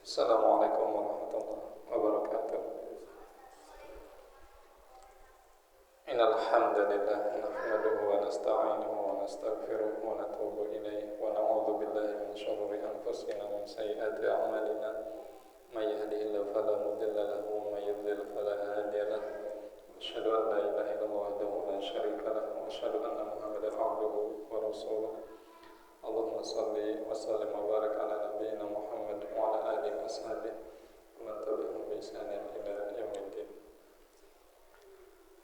Assalamualaikum warahmatullahi wabarakatuh. Innal hamdalillah nahmaduhu wa nasta'inuhu wa nastaghfiruh wa natubu ilayhi wa na'udzu billahi min shururi anfusina wa min sayyiati a'malina. May yahdihillahu fala mudilla lahu wa may yudlil fala hadiya lahu. Asyhadu an la ilaha illallah wahdahu la syarika lahu wa asyhadu anna Muhammadan abduhu wa rasuluh. Allahumma salli wa sallim wa barik ala nabiyyina Muhammad wa ala alihi wa sahbihi wa man tabi'ahum bi ihsanin ila yaumiddin.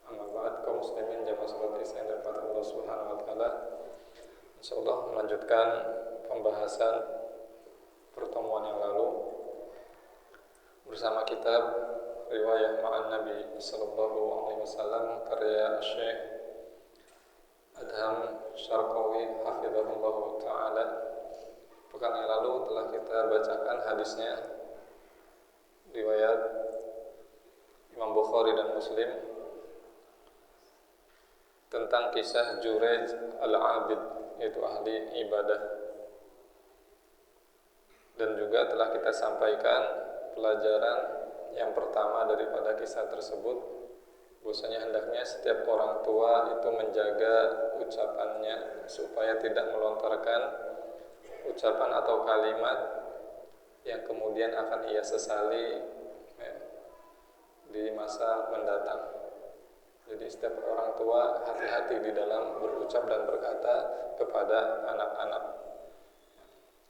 Amma ba'd, kaum muslimin jamaah salat Isya dan Allah Subhanahu wa taala. Insyaallah melanjutkan pembahasan pertemuan yang lalu bersama kitab Riwayah Ma'an Nabi sallallahu alaihi wasallam karya Syekh Adham Syarqawi hafizahullah ta'ala. Pekan yang lalu telah kita bacakan hadisnya riwayat Imam Bukhari dan Muslim tentang kisah Jurayj al-Abid, yaitu ahli ibadah. Dan juga telah kita sampaikan pelajaran yang pertama daripada kisah tersebut, bahwasanya hendaknya setiap orang tua itu menjaga ucapannya supaya tidak melontarkan ucapan atau kalimat yang kemudian akan ia sesali di masa mendatang. Jadi setiap orang tua hati-hati di dalam berucap dan berkata kepada anak-anak.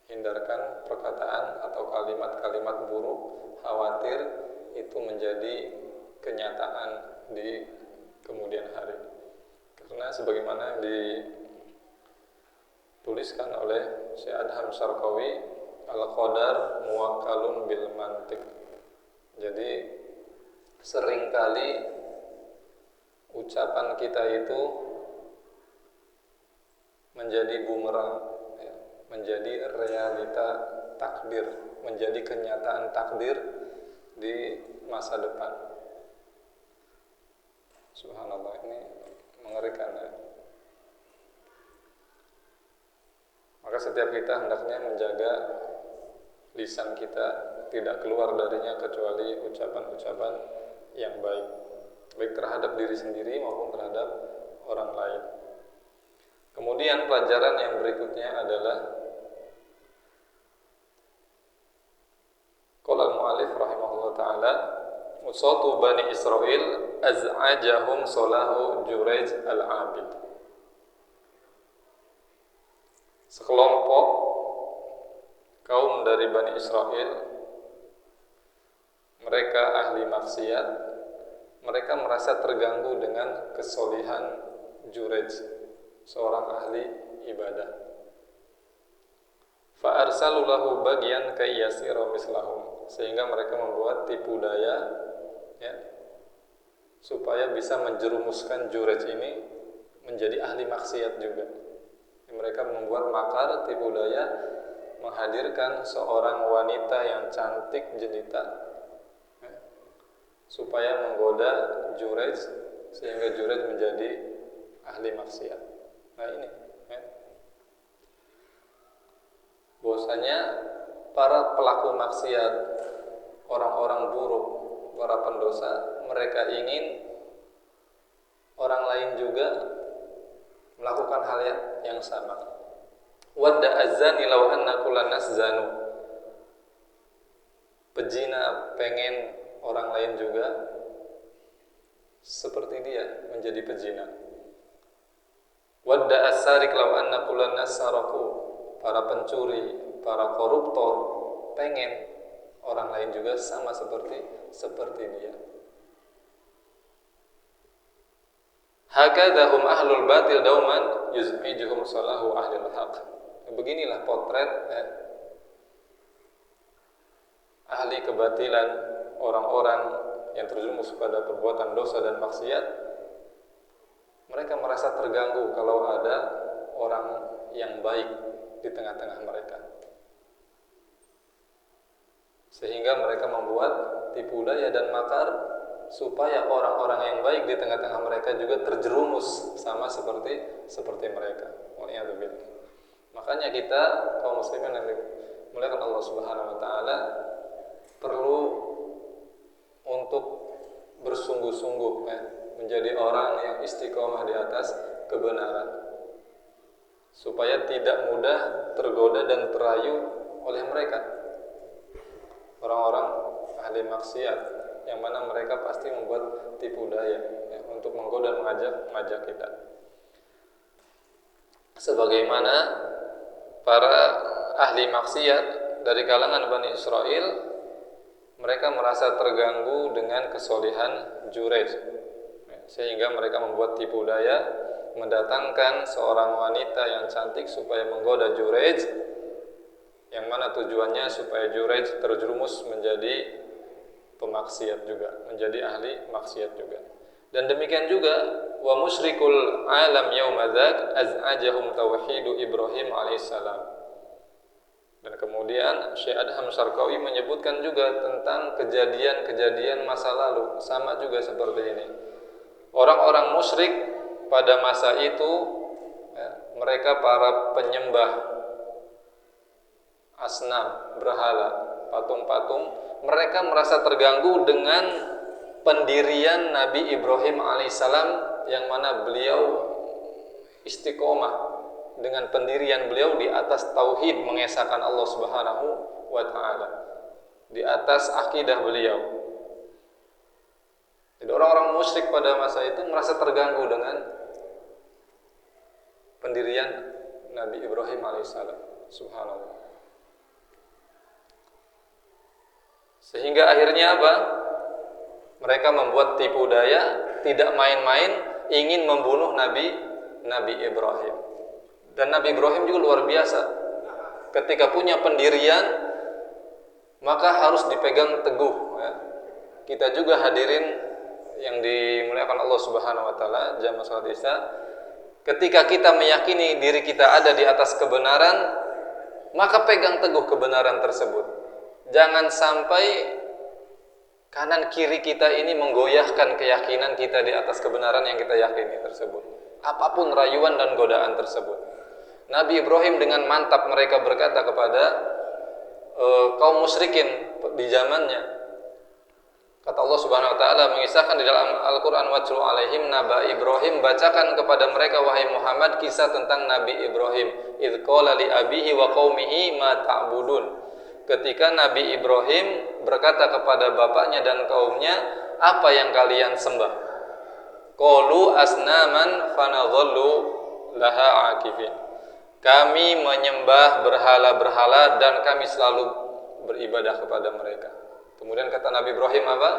Hindarkan perkataan atau kalimat-kalimat buruk, khawatir itu menjadi kenyataan di kemudian hari. Karena sebagaimana dituliskan oleh Syekh Adham Syarqawi, al-qadar muwakkalun bil mantiq. Jadi seringkali ucapan kita itu menjadi bumerang, menjadi realita takdir, menjadi kenyataan takdir di masa depan. Subhanallah, ini mengerikan ya. Maka setiap kita hendaknya menjaga lisan kita tidak keluar darinya kecuali ucapan-ucapan yang baik, baik terhadap diri sendiri maupun terhadap orang lain. Kemudian pelajaran yang berikutnya adalah qala al-mu'allif rahimahullah ta'ala, usatu Bani Israil az'ajahum solahu Jurayj al-Abid. Sekelompok kaum dari Bani Israil, mereka ahli maksiat, mereka merasa terganggu dengan kesolihan Jurayj, seorang ahli ibadah. Fa arsalu lahu bagian kayyasira mislahum, sehingga mereka membuat tipu daya ya, supaya bisa menjerumuskan Jurayj ini menjadi ahli maksiat juga. Mereka membuat makar, tipu daya, menghadirkan seorang wanita yang cantik jelita ya, supaya menggoda Jurayj sehingga Jurayj menjadi ahli maksiat. Nah ini ya, bahwasanya para pelaku maksiat, orang-orang buruk, para pendosa, mereka ingin orang lain juga melakukan hal yang sama. Wadda azani law anna kullan nas zanu. Pezina pengen orang lain juga seperti dia menjadi pezina. Wadda as-sarik law anna kullan nas saraku. Para pencuri, para koruptor pengen orang lain juga sama seperti dia. Hakadzahum ahlul batil dauman yuz'ijuhum salahu ahlil haq. Beginilah potret ahli kebatilan, orang-orang yang terjerumus pada perbuatan dosa dan maksiat. Mereka merasa terganggu kalau ada orang yang baik di tengah-tengah mereka, sehingga mereka membuat tipu daya dan makar supaya orang-orang yang baik di tengah-tengah mereka juga terjerumus sama seperti mereka. Makanya kita kaum muslimin yang dimuliakan Allah Subhanahu wa taala, bersungguh-sungguh ya, menjadi orang yang istiqomah di atas kebenaran, supaya tidak mudah tergoda dan terayu oleh mereka orang-orang ahli maksiat, yang mana mereka pasti membuat tipu daya ya, untuk menggoda dan mengajak kita. Sebagaimana para ahli maksiat dari kalangan Bani Israel, mereka merasa terganggu dengan kesolehan Jurayj, sehingga mereka membuat tipu daya, mendatangkan seorang wanita yang cantik supaya menggoda Jurayj, yang mana tujuannya supaya Jurayj terjerumus menjadi pemaksiat juga, menjadi ahli maksiat juga. Dan demikian juga wa musyrikul alam yaumadzak az'ajahum tauhidu Ibrahim alaihissalam. Dan kemudian Syekh Adham Syarqawi menyebutkan juga tentang kejadian-kejadian masa lalu, sama juga seperti ini. Orang-orang musyrik pada masa itu ya, mereka para penyembah asnam, berhala, patung-patung, mereka merasa terganggu dengan pendirian Nabi Ibrahim alaihissalam, yang mana beliau istiqomah dengan pendirian beliau di atas tauhid, mengesahkan Allah Subhanahu wa taala, di atas akidah beliau. Jadi orang-orang musyrik pada masa itu merasa terganggu dengan pendirian Nabi Ibrahim alaihissalam. Subhanallah. Sehingga akhirnya apa? Mereka membuat tipu daya, tidak main-main, ingin membunuh Nabi Ibrahim. Dan Nabi Ibrahim juga luar biasa. Ketika punya pendirian, maka harus dipegang teguh ya. Kita juga hadirin yang dimuliakan Allah Subhanahu wa taala, jamaah salat Isya, ketika kita meyakini diri kita ada di atas kebenaran, maka pegang teguh kebenaran tersebut. Jangan sampai kanan kiri kita ini menggoyahkan keyakinan kita di atas kebenaran yang kita yakini tersebut, apapun rayuan dan godaan tersebut. Nabi Ibrahim dengan mantap mereka berkata kepada kaum musyrikin di zamannya. Kata Allah Subhanahu wa taala mengisahkan di dalam Al-Qur'an, watlu alaihim naba Ibrahim, bacakan kepada mereka wahai Muhammad kisah tentang Nabi Ibrahim. Idz qala li abihi wa qaumihi ma ta'budun. Ketika Nabi Ibrahim berkata kepada bapaknya dan kaumnya, apa yang kalian sembah? Qalu asnaman fanadhallu laha akifin. Kami menyembah berhala-berhala dan kami selalu beribadah kepada mereka. Kemudian kata Nabi Ibrahim apa?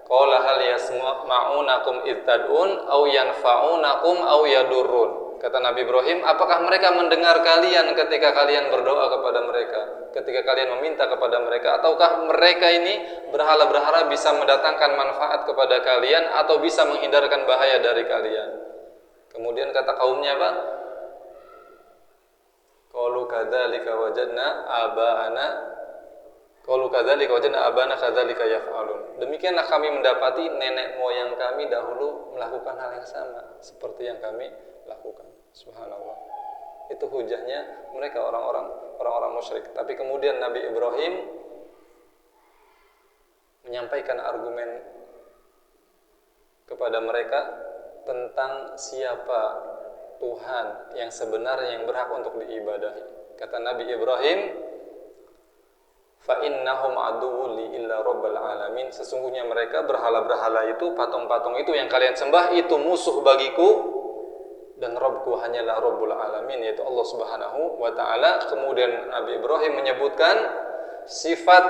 Qala hal yasma'unakum ittad'un aw yanfa'unakum aw yadurrun. Kata Nabi Ibrahim, apakah mereka mendengar kalian ketika kalian berdoa kepada mereka, ketika kalian meminta kepada mereka, ataukah mereka ini berhala-berhala bisa mendatangkan manfaat kepada kalian atau bisa menghindarkan bahaya dari kalian? Kemudian kata kaumnya apa? Qalu kadzalika wajadna abana kadzalika yaf'alun. Demikianlah kami mendapati nenek moyang kami dahulu melakukan hal yang sama seperti yang kami lakukan. Subhanallah. Itu hujahnya mereka orang-orang musyrik. Tapi kemudian Nabi Ibrahim menyampaikan argumen kepada mereka tentang siapa Tuhan yang sebenarnya yang berhak untuk diibadahi. Kata Nabi Ibrahim, fa innahum aduwwun li illa rabbil alamin. Sesungguhnya mereka berhala-berhala itu, patung-patung itu yang kalian sembah itu musuh bagiku, dan Rabbku hanyalah Rabbul alamin, yaitu Allah Subhanahu wa taala. Kemudian Nabi Ibrahim menyebutkan sifat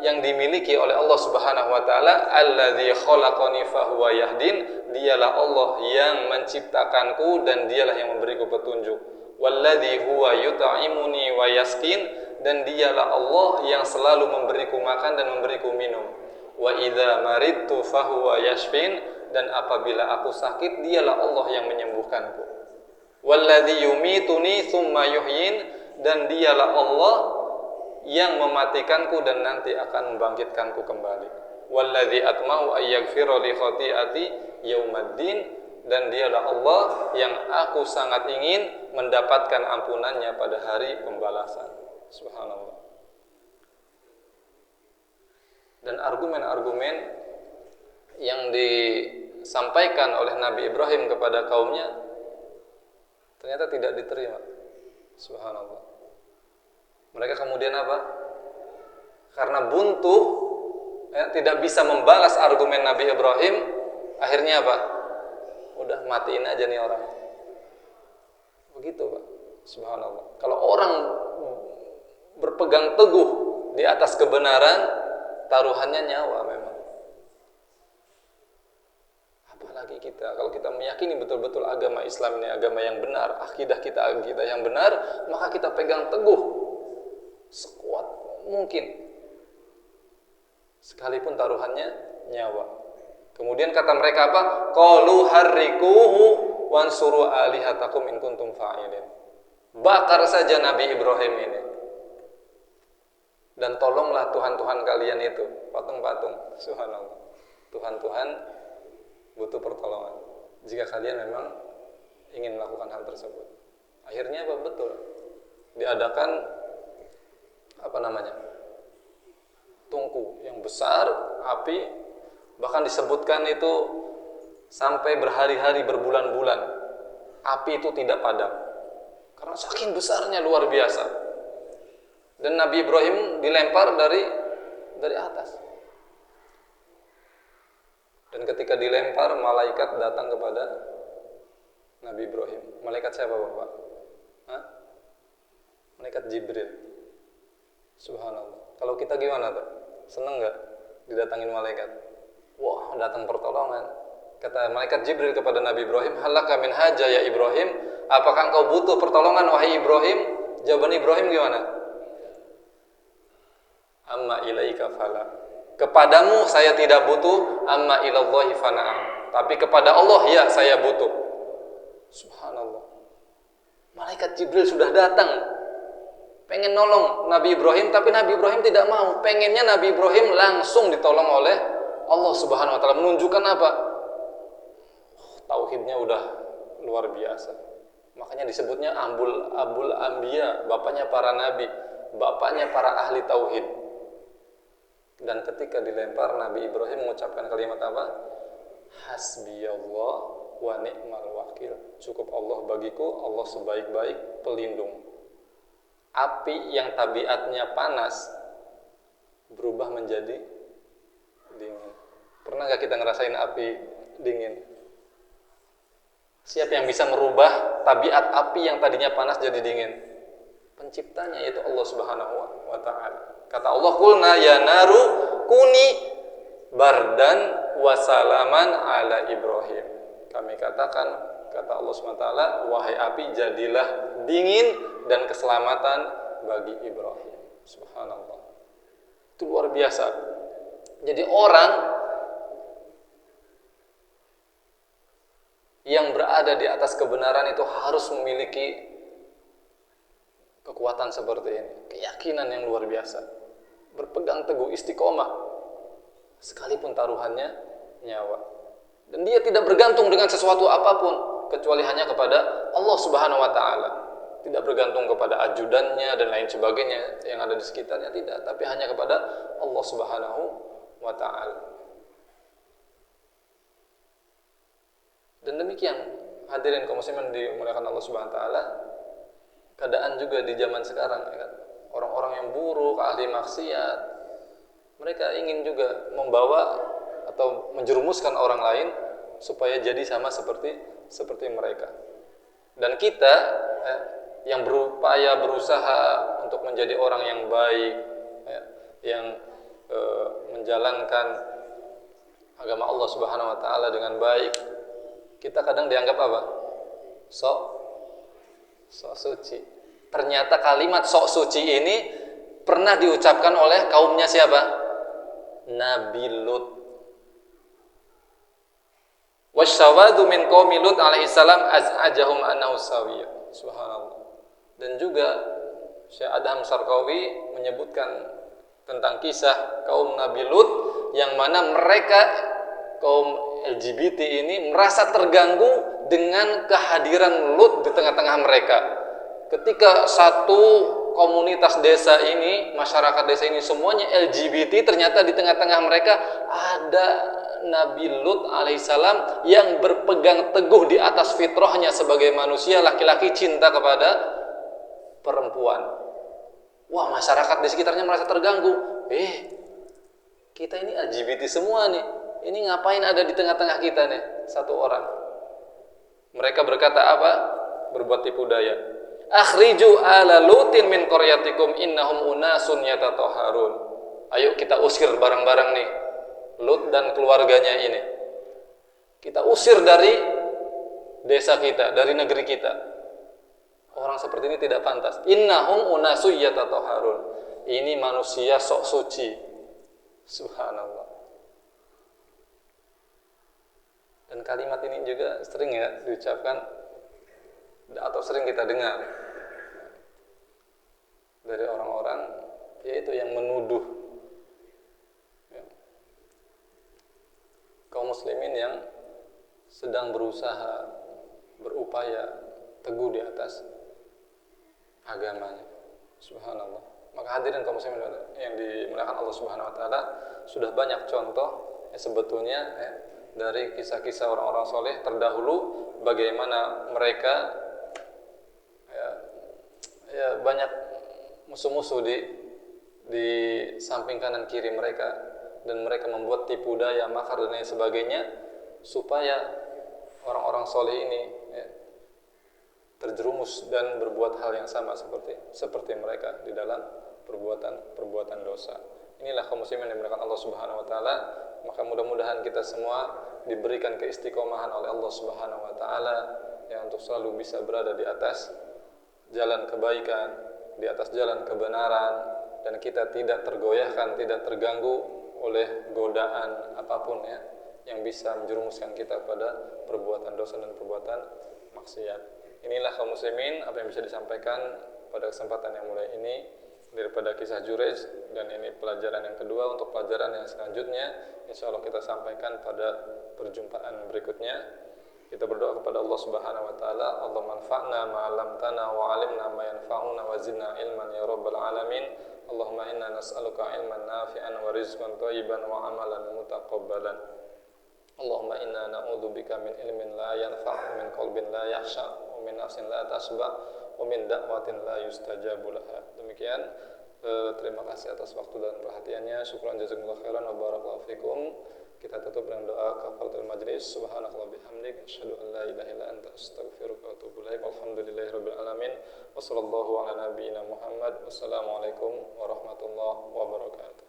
yang dimiliki oleh Allah Subhanahu wa taala, alladzi khalaqani fahuwa yahdin. Dialah Allah yang menciptakanku dan dialah yang memberiku petunjuk. Walladzi huwa yut'imuni wa yasqin. Dan dialah Allah yang selalu memberiku makan dan memberiku minum. Wa idza maridtu fahuwa yashfin. Dan apabila aku sakit, dialah Allah yang menyembuhkanku. Walladzi yumituni tsumma yuhyin. Dan dialah Allah yang mematikanku dan nanti akan membangkitkanku kembali. Walladzi atma'u ayyaghfira li khati'ati yaumaddin. Dan dialah Allah yang aku sangat ingin mendapatkan ampunannya pada hari pembalasan. Subhanallah. Dan argumen-argumen yang disampaikan oleh Nabi Ibrahim kepada kaumnya ternyata tidak diterima. Subhanallah. Mereka kemudian apa? Karena buntu, tidak bisa membalas argumen Nabi Ibrahim, akhirnya apa? Udah matiin aja nih orang. Begitu Pak. Subhanallah. Kalau orang berpegang teguh di atas kebenaran, taruhannya nyawa memang. Apalagi kita, kalau kita meyakini betul-betul agama Islam ini agama yang benar, akidah kita yang benar, maka kita pegang teguh sekuat mungkin, sekalipun taruhannya nyawa. Kemudian kata mereka apa? Qalu harrikuhu wansuru alihatakum in kuntum fa'ilin. Bakar saja Nabi Ibrahim ini, dan tolonglah Tuhan-Tuhan kalian itu, patung-patung. Subhanallah. Tuhan-Tuhan butuh pertolongan jika kalian memang ingin melakukan hal tersebut. Akhirnya apa? Betul, diadakan tungku yang besar, api, bahkan disebutkan itu sampai berhari-hari, berbulan-bulan api itu tidak padam karena saking besarnya, luar biasa. Dan Nabi Ibrahim dilempar dari atas. Dan ketika dilempar, malaikat datang kepada Nabi Ibrahim. Malaikat siapa Bapak? Malaikat Jibril. Subhanallah. Kalau kita gimana tuh? Seneng gak didatangin malaikat? Wah, datang pertolongan. Kata malaikat Jibril kepada Nabi Ibrahim, halaka min haja ya Ibrahim, apakah engkau butuh pertolongan wahai Ibrahim? Jawaban Ibrahim gimana? Amma ilaika fala. Kepadamu saya tidak butuh, amma ilallahi fana'am. Tapi kepada Allah ya saya butuh. Subhanallah. Malaikat Jibril sudah datang, pengen nolong Nabi Ibrahim, tapi Nabi Ibrahim tidak mau. Pengennya Nabi Ibrahim langsung ditolong oleh Allah Subhanahu wa taala. Menunjukkan apa? Tauhidnya udah luar biasa. Makanya disebutnya Abul Anbiya, bapaknya para nabi, bapaknya para ahli tauhid. Dan ketika dilempar, Nabi Ibrahim mengucapkan kalimat apa? Hasbiyallah wa ni'mal wakil. Cukup Allah bagiku, Allah sebaik-baik pelindung. Api yang tabiatnya panas berubah menjadi dingin. Pernah gak kita ngerasain api dingin? Siapa yang bisa merubah tabiat api yang tadinya panas jadi dingin? Penciptanya, yaitu Allah Subhanahu wa ta'ala. Kata Allah, qulna ya naru kuni bardan wa salaman ala Ibrahim. Kami katakan, kata Allah SWT, wahai api jadilah dingin dan keselamatan bagi Ibrahim. Subhanallah. Itu luar biasa. Jadi orang yang berada di atas kebenaran itu harus memiliki kekuatan seperti ini, keyakinan yang luar biasa, berpegang teguh, istiqomah, sekalipun taruhannya nyawa. Dan dia tidak bergantung dengan sesuatu apapun kecuali hanya kepada Allah Subhanahu wa ta'ala. Tidak bergantung kepada ajudannya dan lain sebagainya yang ada di sekitarnya, tidak, tapi hanya kepada Allah Subhanahu wa ta'ala. Dan demikian, hadirin kaum muslimin dimuliakan Allah Subhanahu wa ta'ala, keadaan juga di zaman sekarang, ya kan? Orang-orang yang buruk, ahli maksiat, mereka ingin juga membawa atau menjerumuskan orang lain supaya jadi sama seperti mereka. Dan kita yang berupaya berusaha untuk menjadi orang yang baik, yang menjalankan agama Allah Subhanahu wa ta'ala dengan baik, kita kadang dianggap apa? Sok suci. Ternyata kalimat sok suci ini pernah diucapkan oleh kaumnya siapa? Nabi Lut. Wasyawadu min qaumi Lut alaihi salam az'ajahum annahu sawiyya. Subhanallah. Dan juga Syekh Adham Sarqawi menyebutkan tentang kisah kaum Nabi Lut yang mana mereka kaum LGBT ini merasa terganggu dengan kehadiran Lut di tengah-tengah mereka. Ketika satu komunitas desa ini, masyarakat desa ini semuanya LGBT, ternyata di tengah-tengah mereka ada Nabi Lut alaihissalam yang berpegang teguh di atas fitrahnya sebagai manusia laki-laki, cinta kepada perempuan. Wah, masyarakat di sekitarnya merasa terganggu. Kita ini LGBT semua nih. Ini ngapain ada di tengah-tengah kita nih satu orang? Mereka berkata apa? Berbuat tipu daya. Akhriju ala lutin min qaryatikum innahum unasun yatatahharun. Ayo kita usir bareng-bareng nih Lut dan keluarganya ini. Kita usir dari desa kita, dari negeri kita. Orang seperti ini tidak pantas. Innahum unasun yatatahharun. Ini manusia sok suci. Subhanallah. Dan kalimat ini juga sering ya diucapkan atau sering kita dengar dari orang-orang, yaitu yang menuduh kaum muslimin yang sedang berusaha, berupaya teguh di atas agamanya. Subhanallah. Maka hadirin kaum muslimin yang dimuliakan Allah Subhanahu wa taala, sudah banyak contoh sebetulnya dari kisah-kisah orang-orang soleh terdahulu, bagaimana mereka banyak musuh-musuh di samping kanan kiri mereka, dan mereka membuat tipu daya, makar dan lain sebagainya supaya orang-orang soleh ini terjerumus dan berbuat hal yang sama seperti mereka di dalam perbuatan dosa. Inilah kaum muslimin yang dimuliakan Allah Subhanahu wa taala. Maka mudah-mudahan kita semua diberikan keistiqomahan oleh Allah Subhanahu wa taala untuk selalu bisa berada di atas jalan kebaikan, di atas jalan kebenaran, dan kita tidak tergoyahkan, tidak terganggu oleh godaan apapun yang bisa menjerumuskan kita pada perbuatan dosa dan perbuatan maksiat. Inilah kaum muslimin apa yang bisa disampaikan pada kesempatan yang mulai ini daripada kisah Jurej, dan ini pelajaran yang kedua. Untuk pelajaran yang selanjutnya insyaallah kita sampaikan pada perjumpaan berikutnya. Kita berdoa kepada Allah Subhanahu wa taala, Allahumma anfa'na ma 'allamtana wa 'allimna ma yanfa'una wa zidna ilman ya rabbal alamin. Allahumma inna nas'aluka ilman nafi'an wa rizqan thayyiban wa 'amalan mutaqabbalan. Allahumma inna na'udzubika min ilmin la yanfa', min qalbin la yakhsha, wa min nafsin la tasba', wa min da'watin la yustajabu laha. Demikian, terima kasih atas waktu dan perhatiannya. Syukran jazakumullah khairan wa barakallahu fikum. Kita tutup dengan doa kafaratul majlis. Subhanakallah bihamdik, asyhadu an la ilaha illa anta, astaghfiruka wa atubu ilaik. Walhamdulillahirabbil alamin. Wassallallahu ala nabiyyina Muhammad. Wassalamualaikum warahmatullahi wabarakatuh.